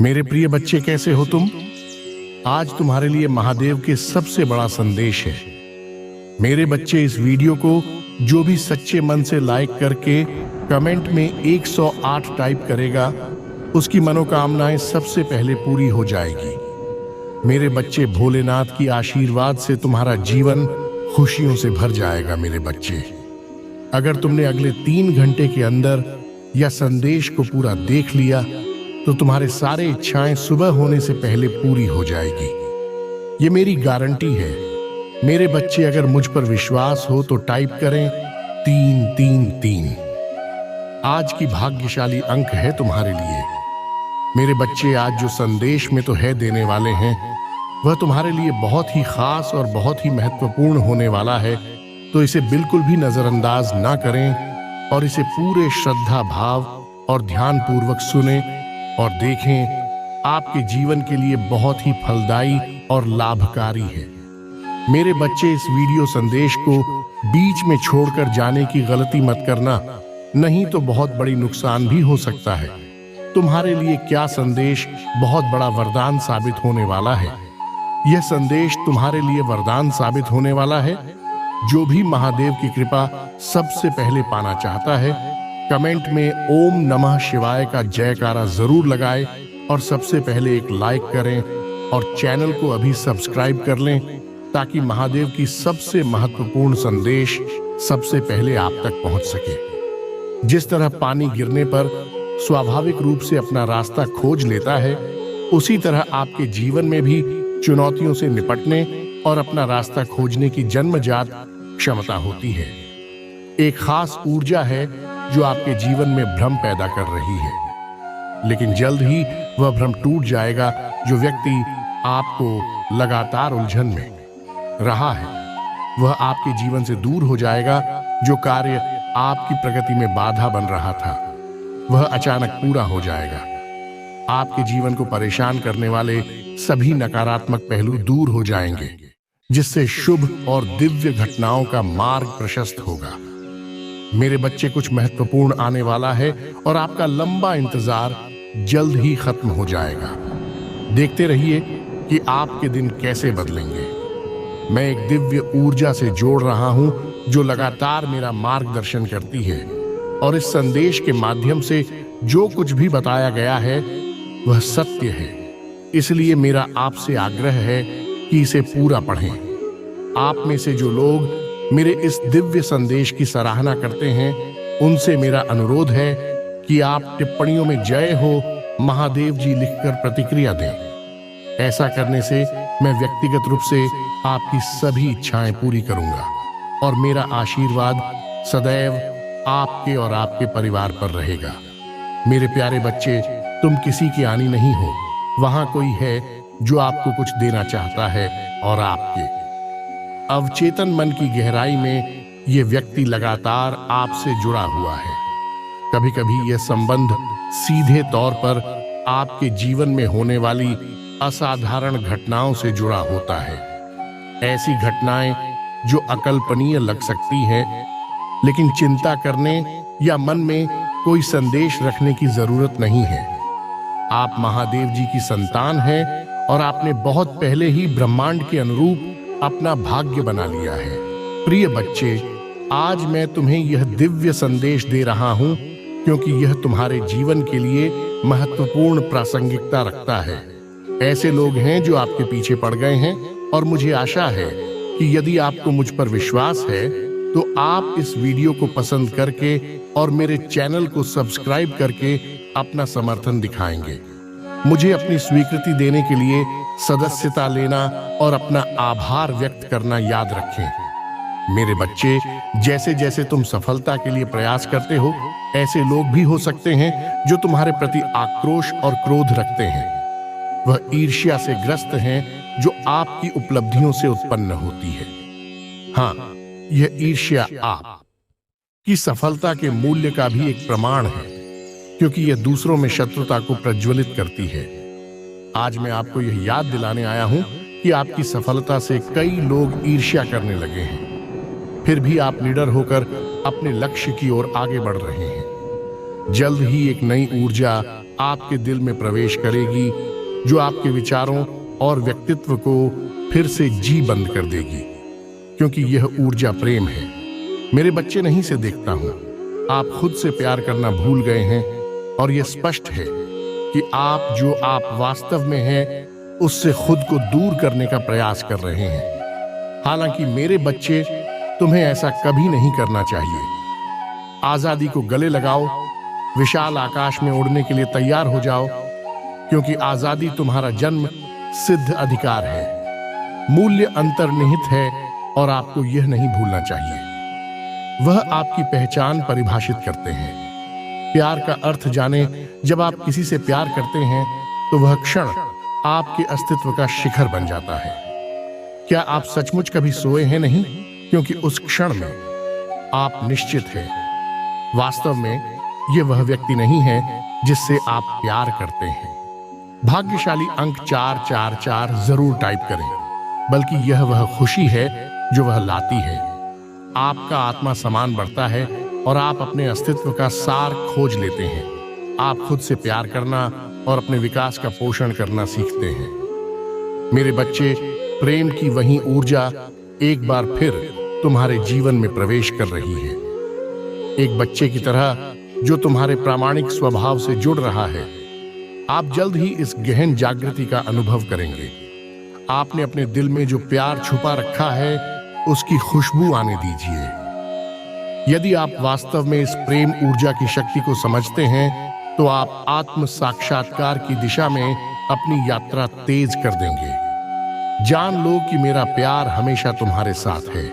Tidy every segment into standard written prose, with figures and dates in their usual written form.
मेरे प्रिय बच्चे, कैसे हो तुम? आज तुम्हारे लिए महादेव के सबसे बड़ा संदेश है। मेरे बच्चे, इस वीडियो को जो भी सच्चे मन से लाइक करके कमेंट में 108 टाइप करेगा, उसकी मनोकामनाएं सबसे पहले पूरी हो जाएगी। मेरे बच्चे, भोलेनाथ की आशीर्वाद से तुम्हारा जीवन खुशियों से भर जाएगा। मेरे बच्चे, अगर तुमने अगले 3 घंटे के अंदर या संदेश को पूरा देख लिया तो तुम्हारे सारे इच्छाएं सुबह होने से पहले पूरी हो जाएगी। ये मेरी गारंटी है। मेरे बच्चे, अगर मुझ पर विश्वास हो तो टाइप करें 333। आज की भाग्यशाली अंक है तुम्हारे लिए। मेरे बच्चे, आज जो संदेश में तो है देने वाले हैं, वह तुम्हारे लिए बहुत ही खास और बहुत ही महत्वपूर्ण होने वाला है। तो इसे बिल्कुल भी नजरअंदाज ना करें और इसे पूरे श्रद्धा भाव और ध्यान पूर्वक सुने और देखें। आपके जीवन के लिए बहुत ही फलदायी और लाभकारी है। मेरे बच्चे, इस वीडियो संदेश को बीच में छोड़कर जाने की गलती मत करना, नहीं तो बहुत बड़ी नुकसान भी हो सकता है। तुम्हारे लिए क्या संदेश बहुत बड़ा वरदान साबित होने वाला है। यह संदेश तुम्हारे लिए वरदान साबित होने वाला है। जो भी महादेव की कृपा सबसे पहले पाना चाहता है, कमेंट में ओम नमः शिवाय का जयकारा जरूर लगाए और सबसे पहले एक लाइक करें और चैनल को अभी सब्सक्राइब कर लें, ताकि महादेव की सबसे महत्वपूर्ण संदेश सबसे पहले आप तक पहुंच सके। जिस तरह पानी गिरने पर स्वाभाविक रूप से अपना रास्ता खोज लेता है, उसी तरह आपके जीवन में भी चुनौतियों से निपटने और अपना रास्ता खोजने की जन्मजात क्षमता होती है। एक खास ऊर्जा है जो आपके जीवन में भ्रम पैदा कर रही है, लेकिन जल्द ही वह भ्रम टूट जाएगा। जो व्यक्ति आपको लगातार उलझन में रहा है, वह आपके जीवन से दूर हो जाएगा। जो कार्य आपकी प्रगति में बाधा बन रहा था, वह अचानक पूरा हो जाएगा। आपके जीवन को परेशान करने वाले सभी नकारात्मक पहलू दूर हो जाएंगे, जिससे शुभ और दिव्य घटनाओं का मार्ग प्रशस्त होगा। मेरे बच्चे, कुछ महत्वपूर्ण आने वाला है और आपका लंबा इंतजार जल्द ही खत्म हो जाएगा। देखते रहिए कि आपके दिन कैसे बदलेंगे। मैं एक दिव्य ऊर्जा से जोड़ रहा हूं जो लगातार मेरा मार्गदर्शन करती है, और इस संदेश के माध्यम से जो कुछ भी बताया गया है वह सत्य है। इसलिए मेरा आपसे आग्रह है कि इसे पूरा पढ़ें। आप में से जो लोग मेरे इस दिव्य संदेश की सराहना करते हैं, उनसे मेरा अनुरोध है कि आप टिप्पणियों में जय हो महादेव जी लिखकर प्रतिक्रिया दें। ऐसा करने से मैं व्यक्तिगत रूप से आपकी सभी इच्छाएं पूरी करूंगा, और मेरा आशीर्वाद सदैव आपके और आपके परिवार पर रहेगा। मेरे प्यारे बच्चे, तुम किसी की आनी नहीं हो। वहां कोई है जो आपको कुछ देना चाहता है, और आपके अवचेतन मन की गहराई में यह व्यक्ति लगातार आपसे जुड़ा हुआ है। कभी कभी यह संबंध सीधे तौर पर आपके जीवन में होने वाली असाधारण घटनाओं से जुड़ा होता है। ऐसी घटनाएं जो अकल्पनीय लग सकती हैं, लेकिन चिंता करने या मन में कोई संदेश रखने की जरूरत नहीं है। आप महादेव जी की संतान हैं और आपने बहुत पहले ही ब्रह्मांड के अनुरूप अपना भाग्य बना लिया है। प्रिय बच्चे, आज मैं तुम्हें यह दिव्य संदेश दे रहा हूं क्योंकि यह तुम्हारे जीवन के लिए महत्वपूर्ण प्रासंगिकता रखता है। ऐसे लोग हैं जो आपके पीछे पड़ गए हैं, और मुझे आशा है कि यदि आपको मुझ पर विश्वास है तो आप इस वीडियो को पसंद करके और मेरे चैनल को सब्सक्राइब करके अपना समर्थन दिखाएंगे। मुझे अपनी स्वीकृति देने के लिए सदस्यता लेना और अपना आभार व्यक्त करना याद रखें। मेरे बच्चे, जैसे जैसे तुम सफलता के लिए प्रयास करते हो, ऐसे लोग भी हो सकते हैं जो तुम्हारे प्रति आक्रोश और क्रोध रखते हैं। वह ईर्ष्या से ग्रस्त हैं जो आपकी उपलब्धियों से उत्पन्न होती है। हाँ, यह ईर्ष्या आप की सफलता के मूल्य का भी एक प्रमाण है, क्योंकि यह दूसरों में शत्रुता को प्रज्वलित करती है। आज मैं आपको यह याद दिलाने आया हूं कि आपकी सफलता से कई लोग ईर्ष्या करने लगे हैं, फिर भी आप लीडर होकर अपने लक्ष्य की ओर आगे बढ़ रहे हैं। जल्द ही एक नई ऊर्जा आपके दिल में प्रवेश करेगी, जो आपके विचारों और व्यक्तित्व को फिर से जी बंद कर देगी, क्योंकि यह ऊर्जा प्रेम है। मेरे बच्चे, नहीं से देखता हूं, आप खुद से प्यार करना भूल गए हैं और यह स्पष्ट है कि आप जो आप वास्तव में हैं उससे खुद को दूर करने का प्रयास कर रहे हैं। हालांकि मेरे बच्चे, तुम्हें ऐसा कभी नहीं करना चाहिए। आजादी को गले लगाओ, विशाल आकाश में उड़ने के लिए तैयार हो जाओ, क्योंकि आजादी तुम्हारा जन्म सिद्ध अधिकार है। मूल्य अंतर्निहित है और आपको यह नहीं भूलना चाहिए। वह आपकी पहचान परिभाषित करते हैं। प्यार का अर्थ जाने, जब आप किसी से प्यार करते हैं तो वह क्षण आपके अस्तित्व का शिखर बन जाता है। क्या आप सचमुच कभी सोए हैं? नहीं, क्योंकि उस क्षण में आप निश्चित हैं। वास्तव में यह वह व्यक्ति नहीं है जिससे आप प्यार करते हैं। भाग्यशाली अंक 444 जरूर टाइप करें, बल्कि यह वह खुशी है जो वह लाती है। आपका आत्मा समान बढ़ता है और आप अपने अस्तित्व का सार खोज लेते हैं। आप खुद से प्यार करना और अपने विकास का पोषण करना सीखते हैं। मेरे बच्चे, प्रेम की वही ऊर्जा एक बार फिर तुम्हारे जीवन में प्रवेश कर रही है। एक बच्चे की तरह जो तुम्हारे प्रामाणिक स्वभाव से जुड़ रहा है। आप जल्द ही इस गहन जागृति का अनुभव करेंगे। आपने अपने दिल में जो प्यार छुपा रखा है उसकी खुशबू आने दीजिए। यदि आप वास्तव में इस प्रेम ऊर्जा की शक्ति को समझते हैं तो आप आत्म साक्षात्कार की दिशा में अपनी यात्रा तेज कर देंगे। जान लो कि मेरा प्यार हमेशा तुम्हारे साथ है।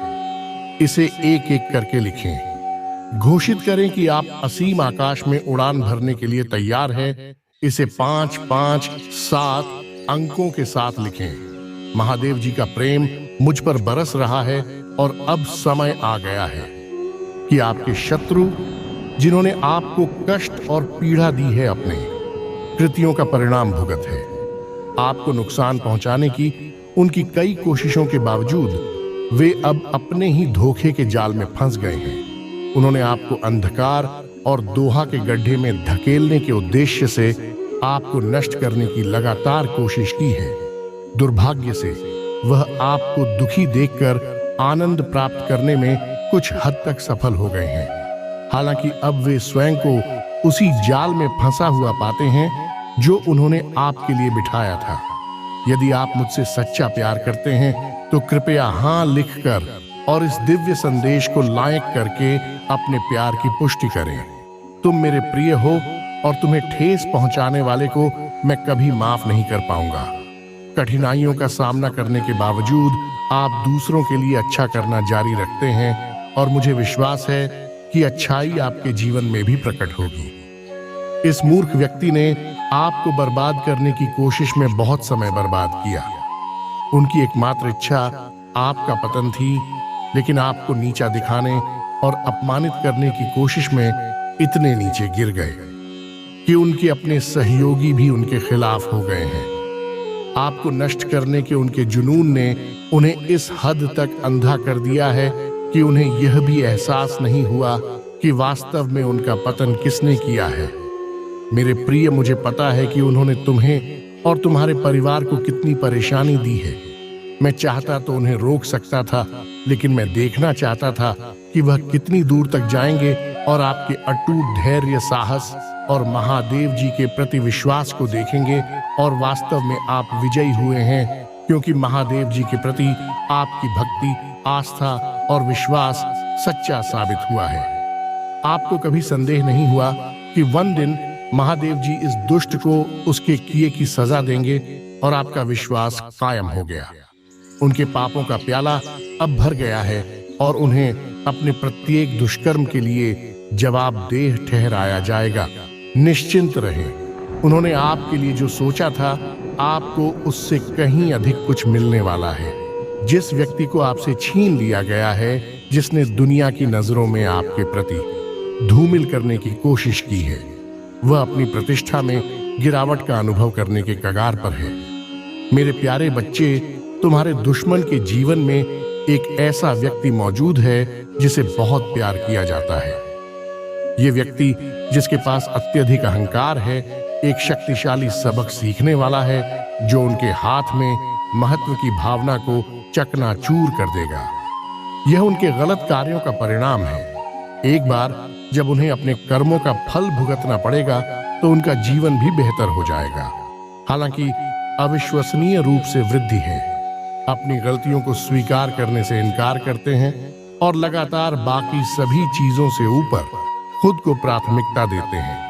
इसे एक एक करके लिखें। घोषित करें कि आप असीम आकाश में उड़ान भरने के लिए तैयार हैं। इसे 5, 5, 7 अंकों के साथ लिखें। महादेव जी का प्रेम मुझ पर बरस रहा है और अब समय आ गया है कि आपके शत्रु, जिन्होंने आपको कष्ट और पीड़ा दी है, अपने कृतियों का परिणाम भुगत है। आपको नुकसान पहुंचाने की उनकी कई कोशिशों के बावजूद वे अब अपने ही धोखे के जाल में फंस गए हैं। उन्होंने आपको अंधकार और दोहा के गड्ढे में धकेलने के उद्देश्य से आपको नष्ट करने की लगातार कोशिश की है। दुर्भाग्य से वह आपको दुखी देखकर आनंद प्राप्त करने में कुछ हद तक सफल हो गए हैं। हालांकि अब वे स्वयं को उसी जाल में फंसा हुआ पाते हैं जो उन्होंने आपके लिए बिठाया था। यदि आप मुझसे सच्चा प्यार करते हैं तो कृपया हाँ लिखकर और इस दिव्य संदेश को लाइक करके अपने प्यार की पुष्टि करें। तुम मेरे प्रिय हो और तुम्हें ठेस पहुंचाने वाले को मैं कभी माफ नहीं कर पाऊंगा। कठिनाइयों का सामना करने के बावजूद आप दूसरों के लिए अच्छा करना जारी रखते हैं और मुझे विश्वास है कि अच्छाई आपके जीवन में भी प्रकट होगी। इस मूर्ख व्यक्ति ने आपको बर्बाद करने की कोशिश में बहुत समय बर्बाद किया। उनकी एकमात्र इच्छा आपका पतन थी, लेकिन आपको नीचा दिखाने और अपमानित करने की कोशिश में इतने नीचे गिर गए कि उनके अपने सहयोगी भी उनके खिलाफ हो गए हैं। आपको नष्ट करने के उनके जुनून ने उन्हें इस हद तक अंधा कर दिया है कि उन्हें यह भी एहसास नहीं हुआ कि वास्तव में उनका पतन किसने किया है। मेरे प्रिय, मुझे पता है कि उन्होंने तुम्हें और तुम्हारे परिवार को कितनी परेशानी दी है। मैं चाहता तो उन्हें रोक सकता था, लेकिन मैं देखना चाहता था कि वह कितनी दूर तक जाएंगे और आपके अटूट धैर्य, साहस और महादेव जी के प्रति विश्वास को देखेंगे। और वास्तव में आप विजयी हुए हैं, क्योंकि महादेव जी के प्रति आपकी भक्ति, आस्था और विश्वास सच्चा साबित हुआ है। आपको कभी संदेह नहीं हुआ कि one दिन महादेव जी इस दुष्ट को उसके किए की सजा देंगे और आपका विश्वास कायम हो गया। उनके पापों का प्याला अब भर गया है और उन्हें अपने प्रत्येक दुष्कर्म के लिए जवाबदेह ठहराया जाएगा। निश्चिंत रहें, उन्होंने आपके लिए जो सोचा था आपको उससे कहीं अधिक कुछ मिलने वाला है। जिस व्यक्ति को आपसे छीन लिया गया है, जिसने दुनिया की नजरों में आपके प्रति धूमिल करने की कोशिश की है, वह अपनी प्रतिष्ठा में गिरावट का अनुभव करने के कगार पर है। मेरे प्यारे बच्चे, तुम्हारे दुश्मन के जीवन में एक ऐसा व्यक्ति मौजूद है जिसे बहुत प्यार किया जाता है। ये व्यक्ति जिसके पास अत्यधिक अहंकार है एक शक्तिशाली सबक सीखने वाला है जो उनके हाथ में महत्व की भावना को चकनाचूर कर देगा। यह उनके गलत कार्यों का परिणाम है। एक बार जब उन्हें अपने कर्मों का फल भुगतना पड़ेगा तो उनका जीवन भी बेहतर हो जाएगा। हालांकि अविश्वसनीय रूप से वृद्धि है, अपनी गलतियों को स्वीकार करने से इनकार करते हैं और लगातार बाकी सभी चीजों से ऊपर खुद को प्राथमिकता देते हैं।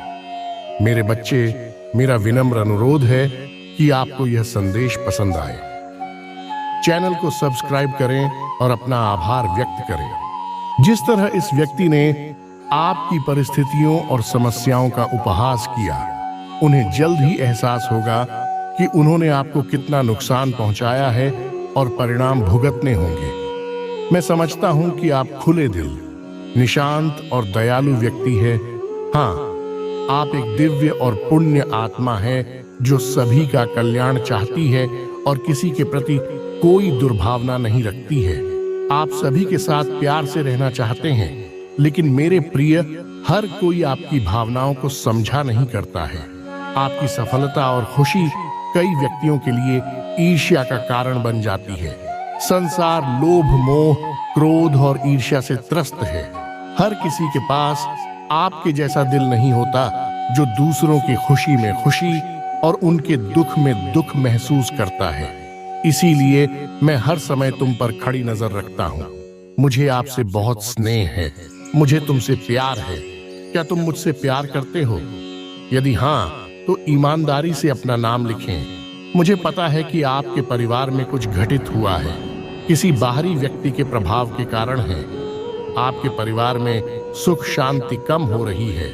मेरे बच्चे, मेरा विनम्र अनुरोध है कि आपको यह संदेश पसंद आए। चैनल को सब्सक्राइब करें और अपना आभार व्यक्त करें। जिस तरह इस व्यक्ति ने आपकी परिस्थितियों और समस्याओं का उपहास किया, उन्हें जल्द ही एहसास होगा कि उन्होंने आपको कितना नुकसान पहुंचाया है और परिणाम भुगतने होंगे। मैं समझता हूं कि आप खुले दिल, निशांत और दयालु व्यक्ति हैं। हाँ, आप एक दिव्य और पुण्य आत्मा है जो सभी का कल्याण चाहती है और किसी के प्रति कोई दुर्भावना नहीं रखती है। आप सभी के साथ प्यार से रहना चाहते हैं, लेकिन मेरे प्रिय, हर कोई आपकी भावनाओं को समझा नहीं करता है। आपकी सफलता और खुशी कई व्यक्तियों के लिए ईर्ष्या का कारण बन जाती है। संसार लोभ, मोह, क्रोध और ईर्ष्या से त्रस्त है। हर किसी के पास आपके जैसा दिल नहीं होता जो दूसरों की खुशी में खुशी और उनके दुख में दुख महसूस करता है। इसीलिए मैं हर समय तुम पर खड़ी नजर रखता हूँ। मुझे आपसे बहुत स्नेह है, मुझे तुमसे प्यार है। क्या तुम मुझसे प्यार करते हो? यदि हाँ, तो ईमानदारी से अपना नाम लिखें। मुझे पता है कि आपके परिवार में कुछ घटित हुआ है, किसी बाहरी व्यक्ति के प्रभाव के कारण है। आपके परिवार में सुख शांति कम हो रही है।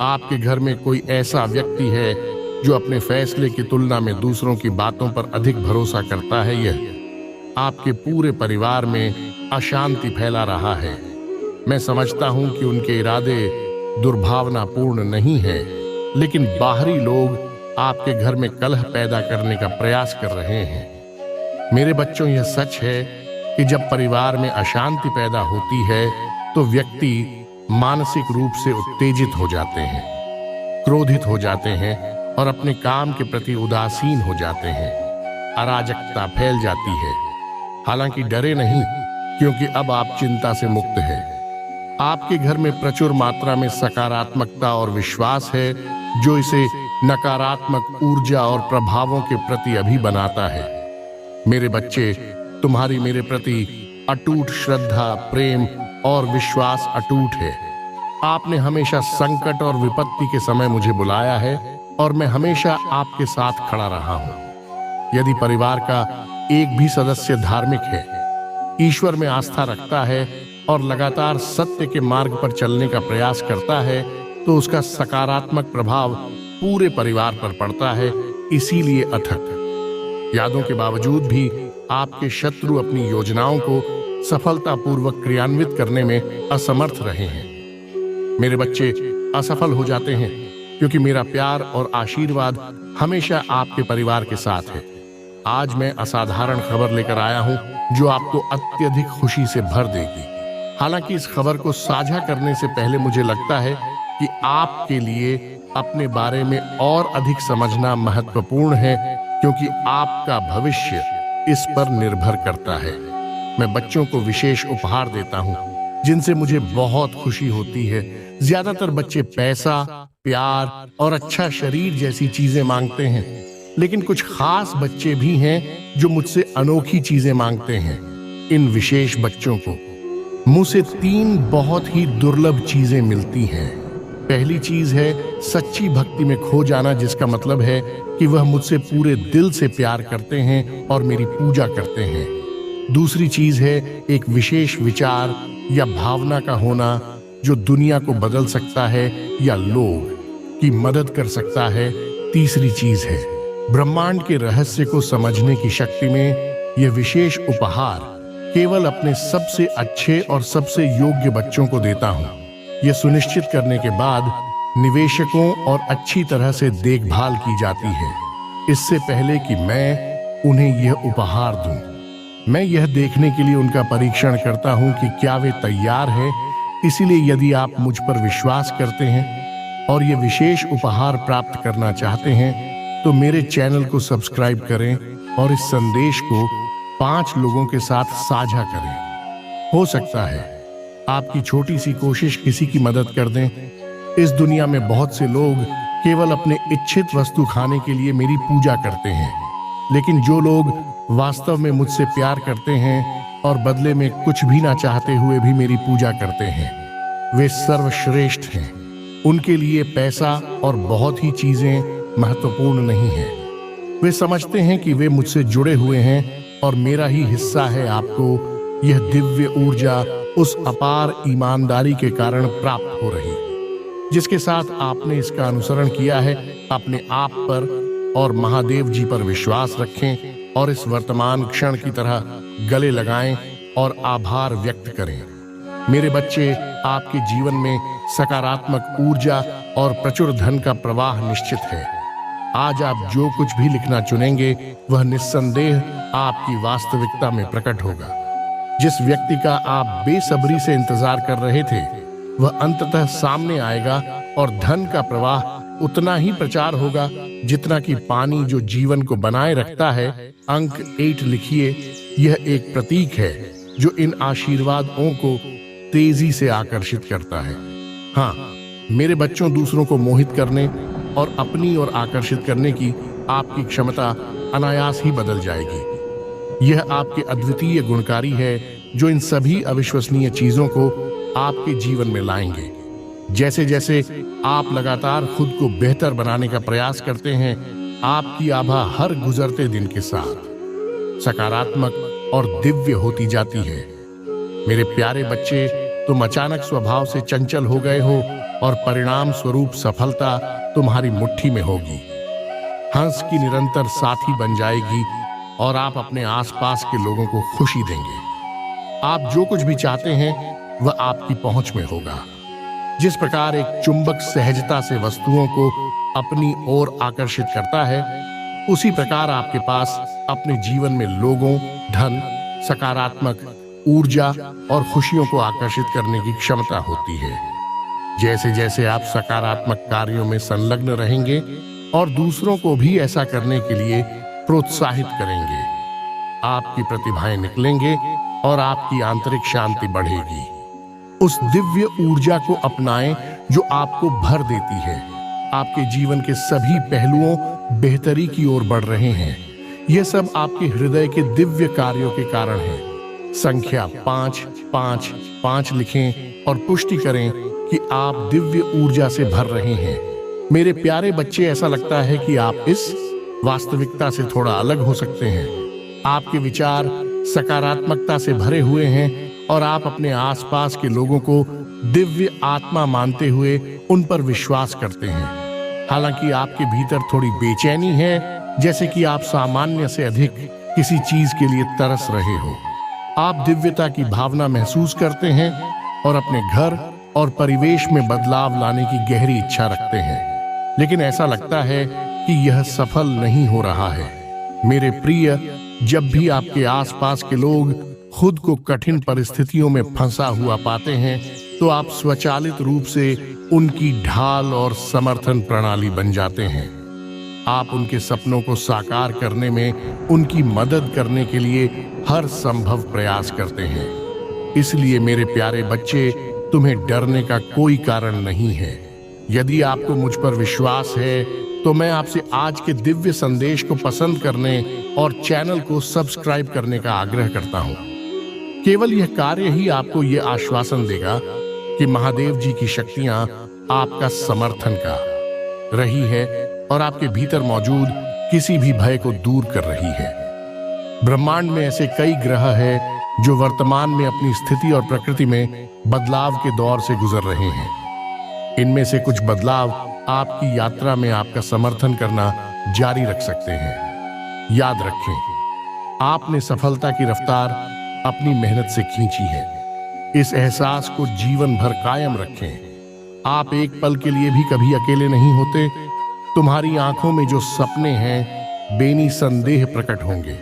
आपके घर में कोई ऐसा व्यक्ति है जो अपने फैसले की तुलना में दूसरों की बातों पर अधिक भरोसा करता है। यह आपके पूरे परिवार में अशांति फैला रहा है। मैं समझता हूं कि उनके इरादे दुर्भावनापूर्ण नहीं है, लेकिन बाहरी लोग आपके घर में कलह पैदा करने का प्रयास कर रहे हैं। मेरे बच्चों, यह सच है कि जब परिवार में अशांति पैदा होती है तो व्यक्ति मानसिक रूप से उत्तेजित हो जाते हैं, क्रोधित हो जाते हैं और अपने काम के प्रति उदासीन हो जाते हैं। अराजकता फैल जाती है। हालांकि डरे नहीं, क्योंकि अब आप चिंता से मुक्त हैं। आपके घर में प्रचुर मात्रा में सकारात्मकता और विश्वास है जो इसे नकारात्मक ऊर्जा और प्रभावों के प्रति अभी बनाता है। मेरे बच्चे, तुम्हारी मेरे प्रति अटूट श्रद्धा, प्रेम और विश्वास अटूट है। आपने हमेशा संकट और विपत्ति के समय मुझे बुलाया है और मैं हमेशा आपके साथ खड़ा रहा हूं। यदि परिवार का एक भी सदस्य धार्मिक है, ईश्वर में आस्था रखता है और लगातार सत्य के मार्ग पर चलने का प्रयास करता है, तो उसका सकारात्मक प्रभाव पूरे परिवार पर पड़ता है। इसीलिए अथक यादों के बावजूद भी आपके शत्रु अपनी योजनाओं को सफलतापूर्वक क्रियान्वित करने में असमर्थ रहे हैं। मेरे बच्चे असफल हो जाते हैं क्योंकि मेरा प्यार और आशीर्वाद हमेशा आपके परिवार के साथ है। आज मैं असाधारण खबर लेकर आया हूं जो आपको अत्यधिक खुशी से भर देगी। हालांकि इस खबर को साझा करने से पहले मुझे लगता है कि आपके लिए अपने बारे में और अधिक समझना महत्वपूर्ण है, क्योंकि आपका भविष्य इस पर निर्भर करता है। मैं बच्चों को विशेष उपहार देता हूं जिनसे मुझे बहुत खुशी होती है। ज्यादातर बच्चे पैसा, प्यार और अच्छा शरीर जैसी चीजें मांगते हैं, लेकिन कुछ खास बच्चे भी हैं जो मुझसे अनोखी चीजें मांगते हैं। इन विशेष बच्चों को मुझसे 3 बहुत ही दुर्लभ चीजें मिलती हैं। पहली चीज है सच्ची भक्ति में खो जाना, जिसका मतलब है कि वह मुझसे पूरे दिल से प्यार करते हैं और मेरी पूजा करते हैं। दूसरी चीज है एक विशेष विचार या भावना का होना जो दुनिया को बदल सकता है या लोग की मदद कर सकता है। तीसरी चीज है ब्रह्मांड के रहस्य को समझने की शक्ति में यह विशेष उपहार केवल अपने सबसे अच्छे और सबसे योग्य बच्चों को देता हूं, यह सुनिश्चित करने के बाद निवेशकों और अच्छी तरह से देखभाल की जाती है, इससे पहले कि मैं उन्हें यह उपहार दूं। मैं यह देखने के लिए उनका परीक्षण करता हूं कि क्या वे तैयार हैं। इसीलिए यदि आप मुझ पर विश्वास करते हैं और ये विशेष उपहार प्राप्त करना चाहते हैं तो मेरे चैनल को सब्सक्राइब करें और इस संदेश को 5 लोगों के साथ साझा करें। हो सकता है आपकी छोटी सी कोशिश किसी की मदद कर दें। इस दुनिया में बहुत से लोग केवल अपने इच्छित वस्तु खाने के लिए मेरी पूजा करते हैं, लेकिन जो लोग वास्तव में मुझसे प्यार करते हैं और बदले में कुछ भी ना चाहते हुए भी मेरी पूजा करते हैं, वे सर्वश्रेष्ठ हैं। उनके लिए पैसा और बहुत ही चीजें महत्वपूर्ण नहीं है। वे समझते हैं कि वे मुझसे जुड़े हुए हैं और मेरा ही हिस्सा है। आपको यह दिव्य ऊर्जा उस अपार ईमानदारी के कारण प्राप्त हो रही, जिसके साथ आपने इसका अनुसरण किया है। अपने आप पर और महादेव जी पर विश्वास रखें और इस वर्तमान क्षण की तरह गले लगाएं और आभार व्यक्त करें। मेरे बच्चे, आपके जीवन में सकारात्मक ऊर्जा और प्रचुर धन का प्रवाह निश्चित है। आज आप जो कुछ भी लिखना चुनेंगे वह निस्संदेह आपकी वास्तविकता में प्रकट होगा। जिस व्यक्ति का आप बेसब्री से इंतजार कर रहे थे वह अंततः सामने आएगा और धन का प्रवाह उतना ही प्रचार होगा जितना कि पानी जो जीवन को बनाए रखता है। अंक 8 लिखिए। यह एक प्रतीक है जो इन आशीर्वादों को तेजी से आकर्षित करता है। हाँ, मेरे बच्चों, दूसरों को मोहित करने और अपनी ओर आकर्षित करने की आपकी क्षमता अनायास ही बदल जाएगी। यह आपके अद्वितीय गुणकारी है जो इन सभी अविश्वसनीय चीजों को आपके जीवन में लाएंगे। जैसे जैसे आप लगातार खुद को बेहतर बनाने का प्रयास करते हैं, आपकी आभा हर गुजरते दिन के साथ सकारात्मक और दिव्य होती जाती है। मेरे प्यारे बच्चे, तुम अचानक स्वभाव से चंचल हो गए हो और परिणाम स्वरूप सफलता तुम्हारी मुट्ठी में होगी। हंस की निरंतर साथी बन जाएगी और आप अपने आसपास के लोगों को खुशी देंगे। आप जो कुछ भी चाहते हैं वह आपकी पहुंच में होगा। जिस प्रकार एक चुंबक सहजता से वस्तुओं को अपनी ओर आकर्षित करता है, उसी प्रकार आपके पास अपने जीवन में लोगों, धन, सकारात्मक ऊर्जा और खुशियों को आकर्षित करने की क्षमता होती है। जैसे जैसे आप सकारात्मक कार्यों में संलग्न रहेंगे और दूसरों को भी ऐसा करने के लिए प्रोत्साहित करेंगे, आपकी प्रतिभाएं निकलेंगे और आपकी आंतरिक शांति बढ़ेगी। उस दिव्य ऊर्जा को अपनाएं जो आपको भर देती है। आपके जीवन के सभी पहलुओं बेहतरी की ओर बढ़ रहे हैं। यह सब आपके हृदय के दिव्य कार्यों के कारण है। संख्या 555 लिखें और पुष्टि करें कि आप दिव्य ऊर्जा से भर रहे हैं। मेरे प्यारे बच्चे, ऐसा लगता है कि आप इस वास्तविकता से थोड़ा अलग हो सकते हैं। आपके विचार सकारात्मकता से भरे हुए हैं और आप अपने आसपास के लोगों को दिव्य आत्मा मानते हुए उन पर विश्वास करते हैं। हालांकि आपके भीतर थोड़ी बेचैनी है, जैसे कि आप सामान्य से अधिक किसी चीज के लिए तरस रहे हो। आप दिव्यता की भावना महसूस करते हैं और अपने घर और परिवेश में बदलाव लाने की गहरी इच्छा रखते हैं, लेकिन ऐसा लगता है कि यह सफल नहीं हो रहा है। मेरे प्रिय, जब भी आपके आसपास के लोग खुद को कठिन परिस्थितियों में फंसा हुआ पाते हैं तो आप स्वचालित रूप से उनकी ढाल और समर्थन प्रणाली बन जाते हैं। आप उनके सपनों को साकार करने में उनकी मदद करने के लिए हर संभव प्रयास करते हैं। इसलिए मेरे प्यारे बच्चे, तुम्हें डरने का कोई कारण नहीं है। यदि आपको मुझ पर विश्वास है तो मैं आपसे आज के दिव्य संदेश को पसंद करने और चैनल को सब्सक्राइब करने का आग्रह करता हूं। केवल यह कार्य ही आपको यह आश्वासन देगा कि महादेव जी की शक्तियां आपका समर्थन कर रही है और आपके भीतर मौजूद किसी भी भय को दूर कर रही है। ब्रह्मांड में ऐसे कई ग्रह हैं जो वर्तमान में अपनी स्थिति और प्रकृति में बदलाव के दौर से गुजर रहे हैं। इनमें से कुछ बदलाव आपकी यात्रा में आपका समर्थन करना जारी रख सकते हैं। याद रखें, आपने सफलता की रफ्तार अपनी मेहनत से खींची है। इस एहसास को जीवन भर कायम रखें। आप एक पल के लिए भी कभी अकेले नहीं होते। तुम्हारी आंखों में जो सपने हैं बेनिसंदेह प्रकट होंगे।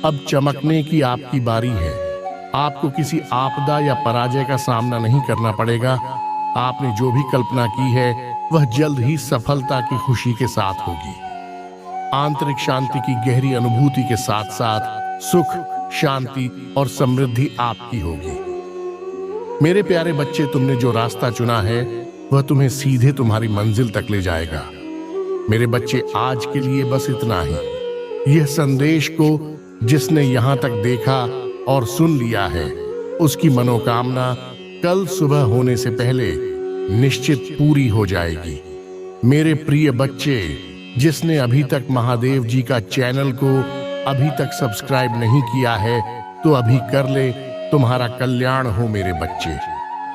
अब चमकने की आपकी बारी है। आपको किसी आपदा या पराजय का सामना नहीं करना पड़ेगा। आपने जो भी कल्पना की है वह जल्द ही सफलता की खुशी के साथ होगी। आंतरिक शांति की गहरी अनुभूति के साथ साथ सुख, शांति और समृद्धि आपकी होगी। मेरे प्यारे बच्चे, तुमने जो रास्ता चुना है वह तुम्हें सीधे तुम्हारी मंजिल तक ले जाएगा। मेरे बच्चे, आज के लिए बस इतना ही। यह संदेश को जिसने यहाँ तक देखा और सुन लिया है, उसकी मनोकामना कल सुबह होने से पहले निश्चित पूरी हो जाएगी। मेरे प्रिय बच्चे, जिसने अभी तक महादेव जी का चैनल को अभी तक सब्सक्राइब नहीं किया है तो अभी कर ले। तुम्हारा कल्याण हो मेरे बच्चे।